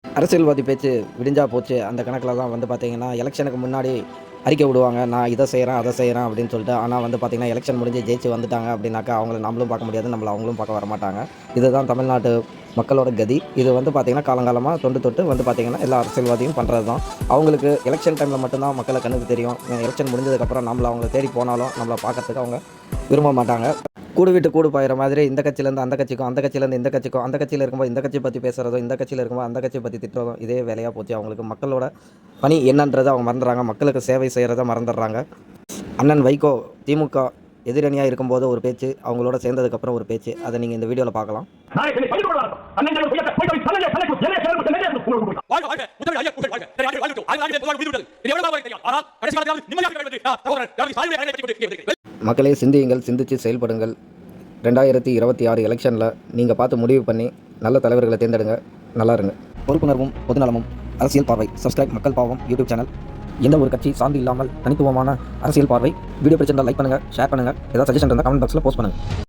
அரசியல்வாதி பேச்சு விடிஞ்சா போச்சு அந்த கணக்கில் தான் வந்து பார்த்தீங்கன்னா, எலெக்ஷனுக்கு முன்னாடி அறிக்கை விடுவாங்க. நான் இதை செய்கிறேன், அதை செய்கிறேன் அப்படின்னு சொல்லிட்டு. ஆனால் வந்து பார்த்தீங்கன்னா, எலெக்ஷன் முடிஞ்சு ஜெயிச்சு வந்துட்டாங்க அப்படின்னாக்கா, அவங்கள நம்மளும் பார்க்க முடியாது, நம்மள அவங்களும் பார்க்க வரமாட்டாங்க. இதுதான் தமிழ்நாட்டு மக்களோட கதி. இது வந்து பார்த்தீங்கன்னா, காலங்காலமா தொன்று தொட்டு வந்து பார்த்தீங்கன்னா, எல்லா அரசியல்வாதியும் பண்ணுறது தான். அவங்களுக்கு எலெக்ஷன் டைமில் மட்டும்தான் மக்களை கண்ணுக்கு தெரியும். எலெக்ஷன் முடிஞ்சதுக்கப்புறம் நம்மள அவங்கள தேடி போனாலும் நம்மள பார்க்கறதுக்கு அவங்க விரும்ப மாட்டாங்க. கூடு விட்டு கூடு பாயிற மாதிரி இந்த கட்சியிலேருந்து அந்த கட்சிக்கும், அந்த கட்சியிலேருந்து இந்த கட்சிக்கும், அந்த கட்சியில் இருக்கும்போது இந்த கட்சி பற்றி பேசுகிறதும், இந்த கட்சியில் இருக்கும்போது அந்த கட்சியை பற்றி திட்டுறதும் இதே வேலையாக போச்சு. அவங்களுக்கு மக்களோட பணி என்னன்றதை அவங்க மறந்துடுறாங்க. மக்களுக்கு சேவை செய்கிறத மறந்துடுறாங்க. அண்ணன் வைகோ திமுக எதிரணியாக இருக்கும்போது ஒரு பேச்சு, அவங்களோட சேர்ந்ததுக்கப்புறம் ஒரு பேச்சு. அதை நீங்கள் இந்த வீடியோவில் பார்க்கலாம். மக்களே சிந்தியுங்கள், சிந்திச்சு செயல்படுங்கள். 2026 எலெக்ஷனில் நீங்கள் பார்த்து முடிவு பண்ணி நல்ல தலைவர்களை தேர்ந்தெடுங்க. நல்லா இருங்க. பொறுப்புணர்வும் பொதுநலமும் அரசியல் பார்வை. சப்ஸ்கிரைப் மக்கள் பாவம் யூடியூப் சேனல். எந்த ஒரு கட்சி சார்ந்து இல்லாமல் தனித்துவமான அரசியல் பார்வை. வீடியோ பிடிச்சிருந்தால் லைக் பண்ணுங்கள், ஷேர் பண்ணுங்கள். ஏதாவது சஜஷன் இருந்தால் கமெண்ட் பாக்ஸில் போஸ்ட் பண்ணுங்கள்.